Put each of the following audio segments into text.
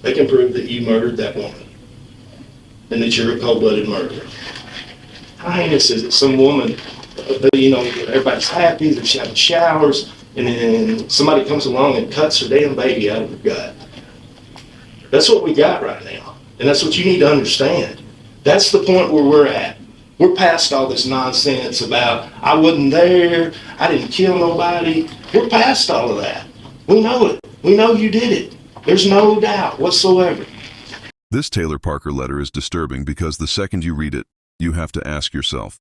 they can prove that you murdered that woman and that you're a cold-blooded murderer. How heinous is it? Some woman, everybody's happy, they're having showers, and then somebody comes along and cuts her damn baby out of her gut. That's what we got right now, and that's what you need to understand. That's the point where we're at. We're past all this nonsense about, I wasn't there, I didn't kill nobody. We're past all of that. We know it. We know you did it. There's no doubt whatsoever. This Tayler Parker letter is disturbing because the second you read it, you have to ask yourself,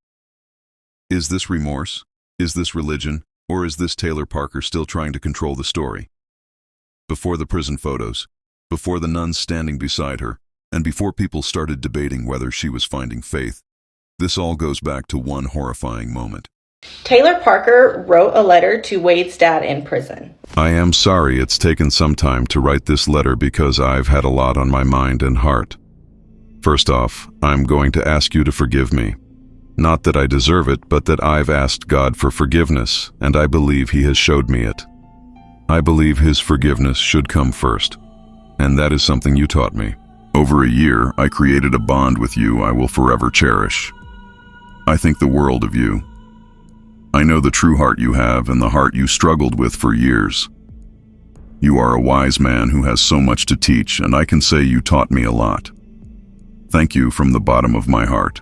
is this remorse? Is this religion? Or is this Tayler Parker still trying to control the story? Before the prison photos, before the nuns standing beside her, and before people started debating whether she was finding faith, this all goes back to one horrifying moment. Tayler Parker wrote a letter to Wade's dad in prison. I am sorry it's taken some time to write this letter because I've had a lot on my mind and heart. First off, I'm going to ask you to forgive me. Not that I deserve it, but that I've asked God for forgiveness, and I believe He has showed me it. I believe His forgiveness should come first, and that is something you taught me. Over a year, I created a bond with you I will forever cherish. I think the world of you. I know the true heart you have and the heart you struggled with for years. You are a wise man who has so much to teach, and I can say you taught me a lot. Thank you from the bottom of my heart.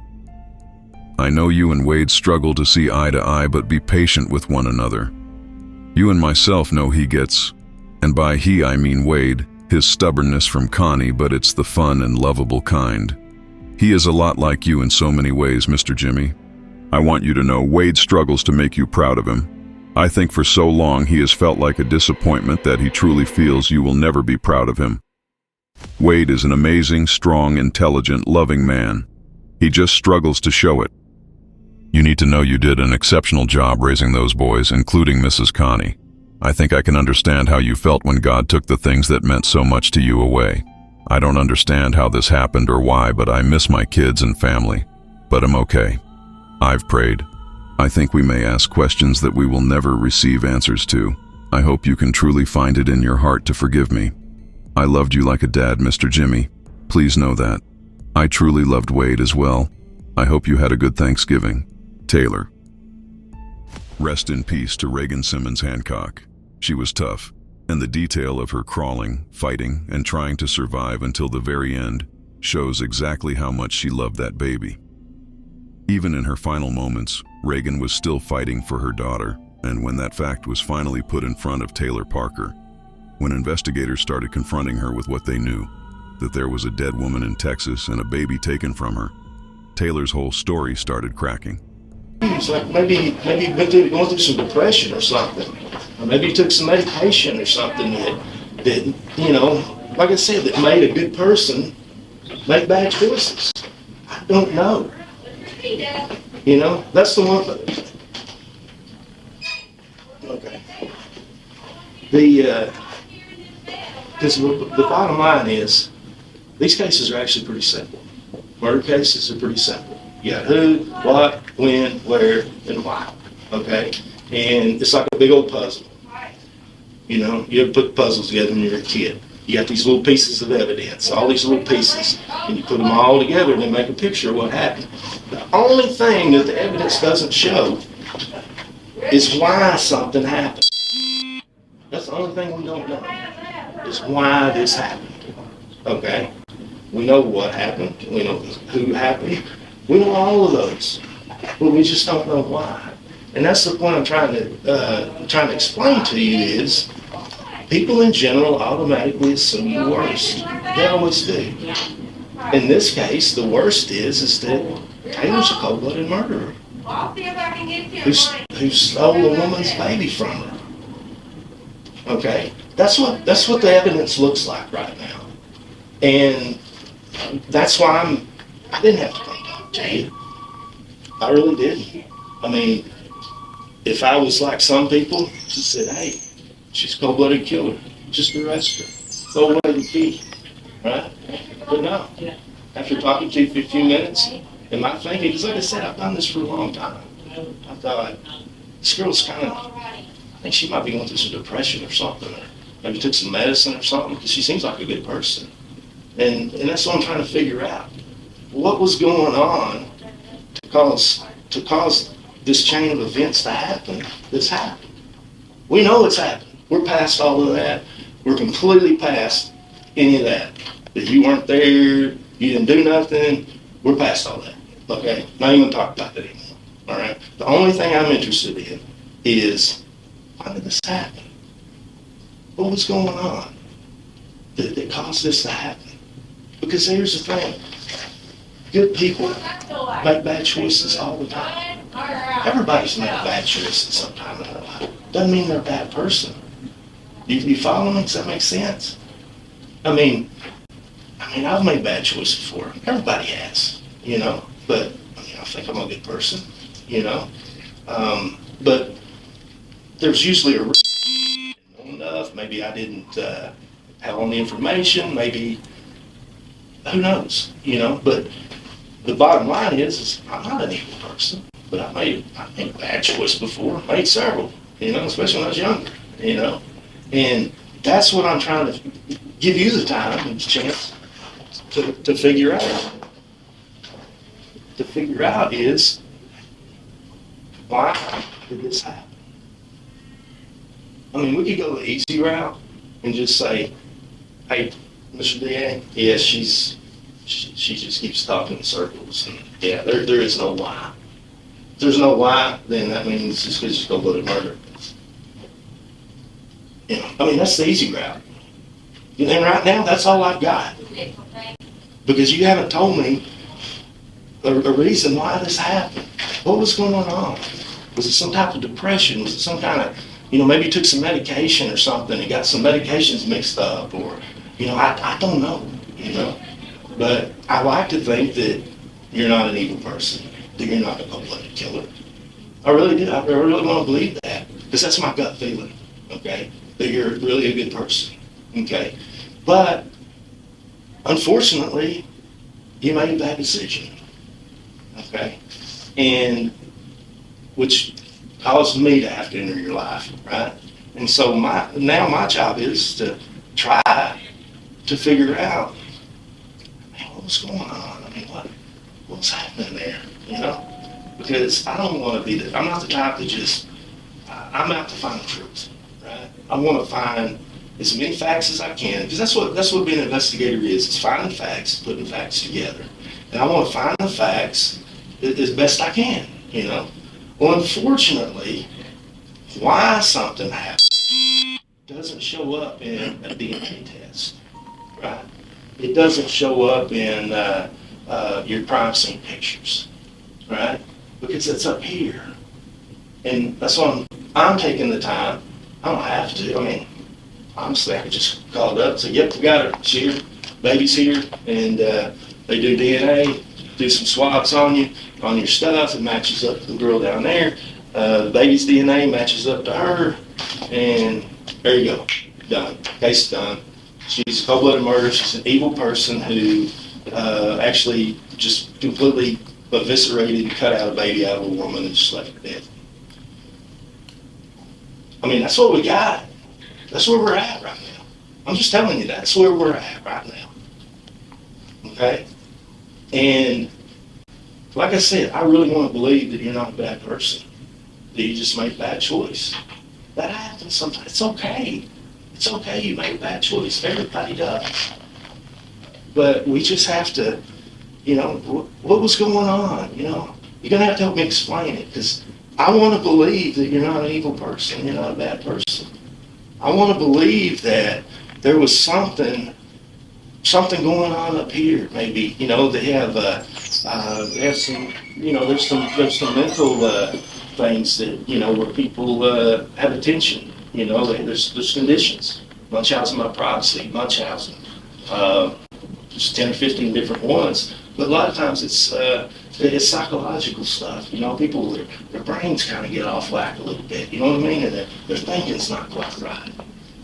I know you and Wade struggle to see eye to eye, but be patient with one another. You and myself know he gets, and by he I mean Wade, his stubbornness from Connie, but it's the fun and lovable kind. He is a lot like you in so many ways, Mr. Jimmy. I want you to know Wade struggles to make you proud of him. I think for so long he has felt like a disappointment that he truly feels you will never be proud of him. Wade is an amazing, strong, intelligent, loving man. He just struggles to show it. You need to know you did an exceptional job raising those boys, including Mrs. Connie. I think I can understand how you felt when God took the things that meant so much to you away. I don't understand how this happened or why, but I miss my kids and family. But I'm okay. I've prayed. I think we may ask questions that we will never receive answers to. I hope you can truly find it in your heart to forgive me. I loved you like a dad, Mr. Jimmy. Please know that. I truly loved Wade as well. I hope you had a good Thanksgiving. Tayler. Rest in peace to Regan Simmons-Hancock. She was tough, and the detail of her crawling, fighting, and trying to survive until the very end shows exactly how much she loved that baby. Even in her final moments, Regan was still fighting for her daughter, and when that fact was finally put in front of Tayler Parker, when investigators started confronting her with what they knew, that there was a dead woman in Texas and a baby taken from her, Tayler's whole story started cracking. It's like maybe you've been going through some depression or something. Or maybe you took some medication or something that like I said, that made a good person make bad choices. I don't know. That's the one. Okay. Because the bottom line is, these cases are actually pretty simple. Murder cases are pretty simple. You got who, what, when, where, and why. Okay? And it's like a big old puzzle. You ever put puzzles together when you were a kid? You got these little pieces of evidence, all these little pieces, and you put them all together and they make a picture of what happened. The only thing that the evidence doesn't show is why something happened. That's the only thing we don't know, is why this happened. Okay? We know what happened, we know who happened, we know all of those, but we just don't know why. And that's the point I'm trying to explain to you is, people in general automatically assume the worst. They always do. In this case, the worst is that Tayler's a cold-blooded murderer who stole a woman's baby from her. Okay? That's what the evidence looks like right now. And that's why I didn't have to come to you. I really didn't. I mean, if I was like some people, just said, hey, she's a cold-blooded killer, just arrest her. Throw away the key, right? But no. After talking to you for a few minutes, and my thinking, because like I said, I've done this for a long time. I thought, this girl's I think she might be going through some depression or something, or maybe took some medicine or something, because she seems like a good person. And that's what I'm trying to figure out. What was going on to cause this chain of events to happen that's happened? We know it's happened. We're past all of that. We're completely past any of that. That you weren't there, you didn't do nothing. We're past all that. Okay? Not even talk about that anymore. All right? The only thing I'm interested in is, why did this happen? What was going on that caused this to happen? Because here's the thing. Good people make bad choices all the time. Everybody's made bad choices sometime in their life. Doesn't mean they're a bad person. You follow me? Does that make sense? I mean, I've made bad choices before. Everybody has, you know. But I think I'm a good person, you know. But there's usually a reason. I didn't know enough. Maybe I didn't have all the information. Maybe, who knows, you know. But the bottom line is I'm not an evil person. But I made a bad choice before. I made several, you know, especially when I was younger, you know. And that's what I'm trying to give you the time and chance to figure out. To figure out is, why did this happen? I mean, we could go the easy route and just say, hey, Mr. DA, yeah, she just keeps talking in circles. And yeah, there is no why. If there's no why, then that means it's just go look at murder. You know, I mean, that's the easy route. And then right now, that's all I've got. Because you haven't told me a reason why this happened. What was going on? Was it some type of depression? Was it some kind of, maybe you took some medication or something and got some medications mixed up, or, I don't know, But I like to think that you're not an evil person, that you're not a cold-blooded killer. I really do. I really want to believe that, because that's my gut feeling, okay? That you're really a good person, okay? But, unfortunately, you made a bad decision, okay? And, which caused me to have to enter your life, right? And so now my job is to try to figure out, man, what was going on? I mean, what's happening there, Because I don't want to be I'm not the type that just, I'm out to find the truth, right? I want to find as many facts as I can, because that's what being an investigator is. It's finding facts, putting facts together. And I want to find the facts as best I can, Well, unfortunately, why something happened doesn't show up in a DNA test, right? It doesn't show up in your crime scene pictures, right? Because it's up here. And that's why I'm taking the time. I don't have to. I mean, honestly, I could just call it up and say, yep, we got her. She's here. Baby's here. And they do DNA, do some swabs on you, on your stuff. It matches up to the girl down there. The baby's DNA matches up to her. And there you go. Done. Case done. She's a cold-blooded murderer. She's an evil person who actually just completely eviscerated and cut out a baby out of a woman and just left her dead. I mean, that's what we got. That's where we're at right now. I'm just telling you, that's where we're at right now. Okay? And like I said, I really want to believe that you're not a bad person, that you just made a bad choice. That happens sometimes. It's okay. It's okay you made a bad choice. Everybody does. But we just have to, what was going on, You're going to have to help me explain it, because I want to believe that you're not an evil person, you're not a bad person. I want to believe that there was something going on up here. Maybe they have some there's some mental things that where people have attention. There's conditions. Munchausen by proxy, Munchausen. There's 10 or 15 different ones, but a lot of times it's psychological stuff. People, their brains kind of get off whack a little bit, you know what I mean? And their thinking's not quite right.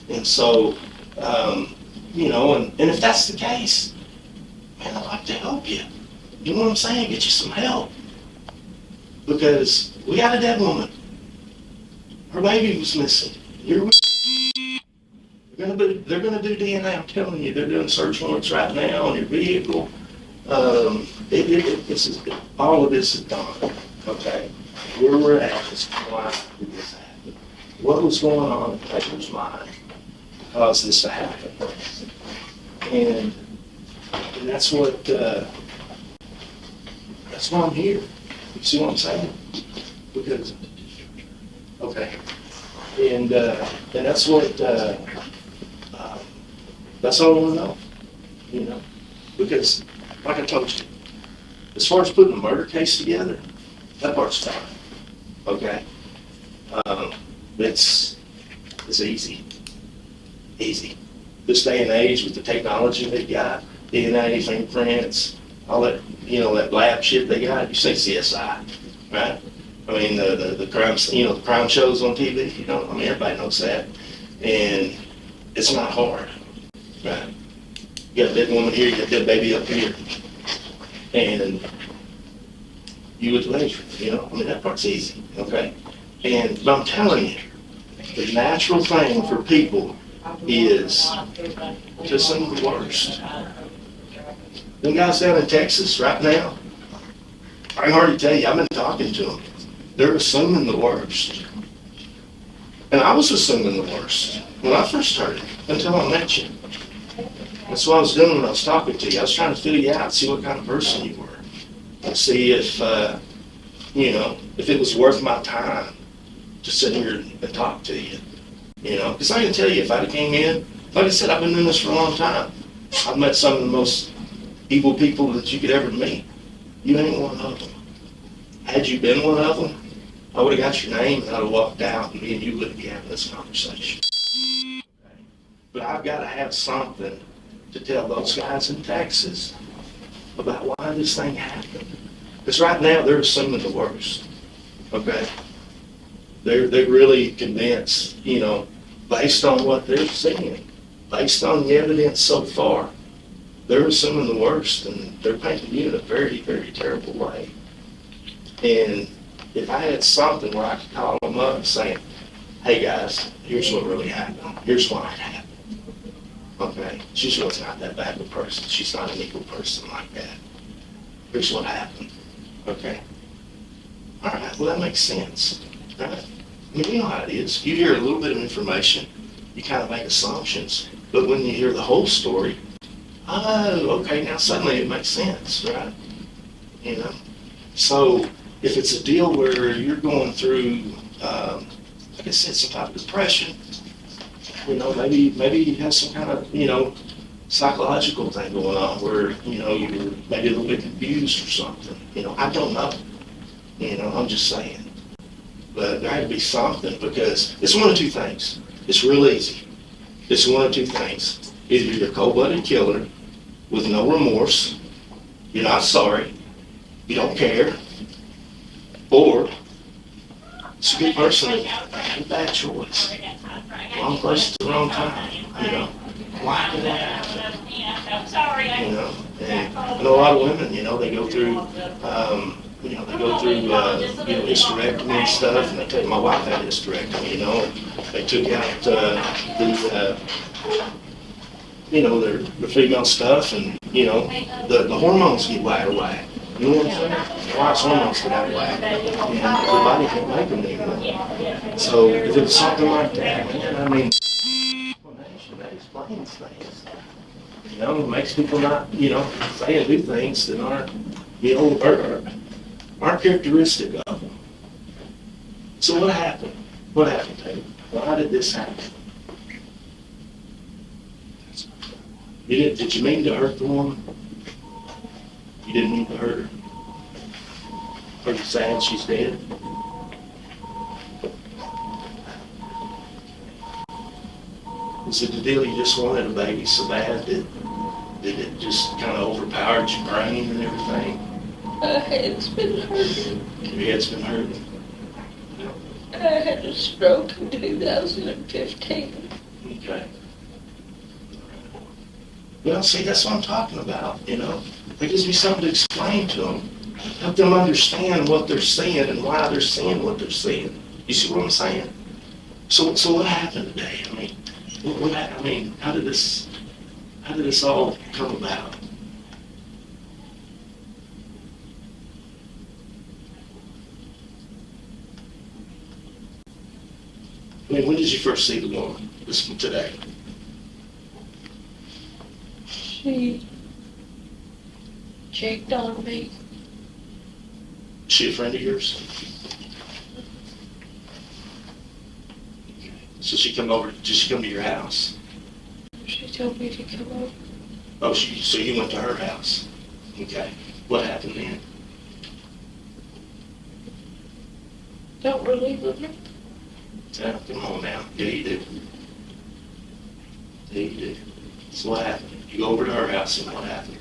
And so, and if that's the case, man, I'd like to help you. You know what I'm saying? Get you some help. Because we got a dead woman. Her baby was missing. There's They're gonna do DNA, I'm telling you, they're doing search warrants right now on your vehicle. All of this is done, okay? Where we're at is why did this happen? What was going on in Tayler's mind caused this to happen? And that's why I'm here. You see what I'm saying? Because, okay. And that's that's all I want to know, you know? Because, like I told you, as far as putting a murder case together, that part's fine, okay? It's easy, easy. This day and age with the technology they got, DNA, fingerprints, all that, you know, that lab shit they got, you say CSI, right? I mean, the crime, you know, the crime shows on TV, you know, I mean, everybody knows that. And it's not hard, right? You got a dead woman here, you got a dead baby up here. And you with laser, you know, I mean, that part's easy, okay? But I'm telling you, the natural thing for people is just some of the worst. Them guys down in Texas right now, I can hardly tell you, I've been talking to them. They're assuming the worst. And I was assuming the worst when I first heard it, until I met you. That's what I was doing when I was talking to you. I was trying to feel you out, see what kind of person you were, and see if, you know, if it was worth my time to sit here and talk to you. You know, because I can tell you, if I'd have came in, like I said, I've been doing this for a long time. I've met some of the most evil people that you could ever meet. You ain't one of them. Had you been one of them, I would have got your name and I'd have walked out and me and you wouldn't be having this conversation. Okay? But I've got to have something to tell those guys in Texas about why this thing happened. Because right now they're assuming the worst. Okay? They're really convinced, you know, based on what they're seeing, based on the evidence so far, they're assuming the worst, and they're painting you in a very, very terrible way. And if I had something where I could call them up and say, hey guys, here's what really happened. Here's why it happened. Okay? She's really not that bad of a person. She's not an evil person like that. Here's what happened. Okay? All right, well that makes sense. Right? I mean, you know how it is. You hear a little bit of information, you kind of make assumptions, but when you hear the whole story, oh, okay, now suddenly it makes sense, right? You know? So if it's a deal where you're going through, like I said, some type of depression, you know, maybe you have some kind of, you know, psychological thing going on where, you know, you're maybe a little bit confused or something. You know, I don't know. You know, I'm just saying. But there had to be something, because it's one of two things. It's real easy. It's one of two things. Either you're a cold-blooded killer with no remorse, you're not sorry, you don't care, or it's a good person, a bad choice. Wrong place at the wrong time, you know. Why did that happen? You know, and I know a lot of women, you know, they go through, you know, hysterectomy and stuff, and they take, my wife had hysterectomy, you know, they took out you know, their female stuff, and, you know, the hormones get out of whack. You know what I'm saying? The wife's hormones get out of whack, and the body can't make them anymore. So if it's something like that, man, I mean, that explains things. You know, it makes people not, you know, say and do things that aren't, you know, aren't characteristic of them. So what happened? What happened, Taylor? Why did this happen? Did you mean to hurt the woman? You didn't mean to hurt her? Are you sad she's dead? Is it the deal you just wanted a baby so bad that it just kind of overpowered your brain and everything? My head's been hurting. Your head's been hurting? I had a stroke in 2015. Okay. Well, see, that's what I'm talking about, you know. It gives me something to explain to them. Help them understand what they're seeing and why they're seeing what they're seeing. You see what I'm saying? So what happened today? I mean, I mean, how did this all come about? I mean, when did you first see the woman? This one today? She checked on me. Is she a friend of yours? So she come over, did she come to your house? She told me to come over. Oh, so you went to her house? Okay. What happened then? Don't really remember. Yeah, come on now. Yeah, you do. Yeah, you do. So what happened? You go over to her house and what happened?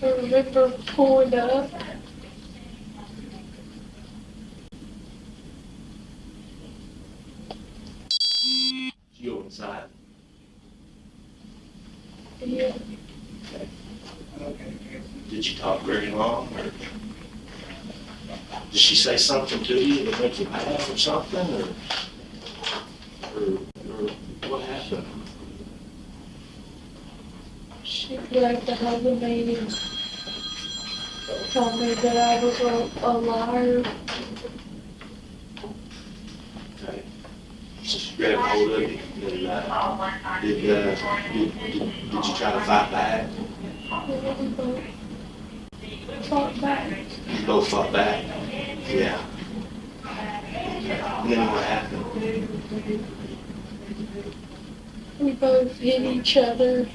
I remember pulling up. You go inside. Yeah. Okay. Did you talk very long, or did she say something to you that made you mad or something, or what happened? She tried to have a meeting. Told me that I was a liar. Okay. So she grabbed hold of you, and did you try to fight back? Yeah, we both fought back. You both fought back? Yeah. Okay. And then what happened? We both hit each other.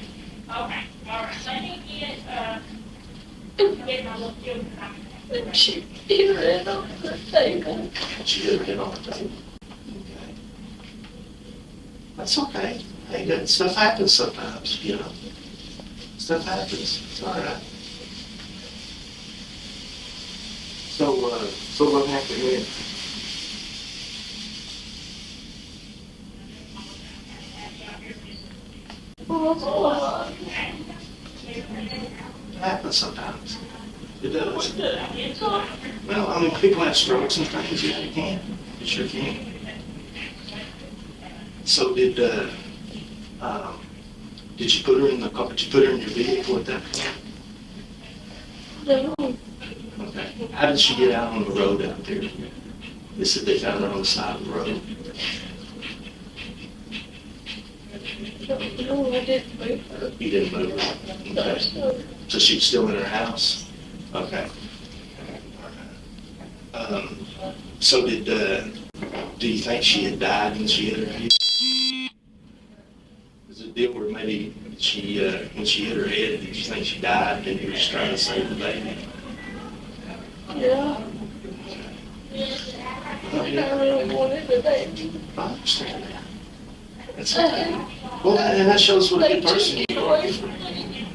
And she hit her head on the table. She hit her head on the table. Okay. That's okay. Hey, that stuff happens sometimes, you know. Stuff happens. It's all right. So what happened then? Oh, It happens sometimes. It does. Well, I mean, people have strokes and things. Yeah, you can. You sure can. So did you put her in the car? Did you put her in your vehicle at that point? no. Okay. How did she get out on the road out there? They said they found her on the side of the road. No, I didn't move her. You didn't move her. No, Okay. So she was still in her house? Okay. So do you think she had died when she hit her head? Was it a deal where maybe she, when she hit her head, did you think she died and you were just trying to save the baby? Yeah. I really wanted a baby. I understand that. That's okay. Well, and that shows what a They good person took you it are. away from me.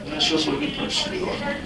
That shows what a good person you are.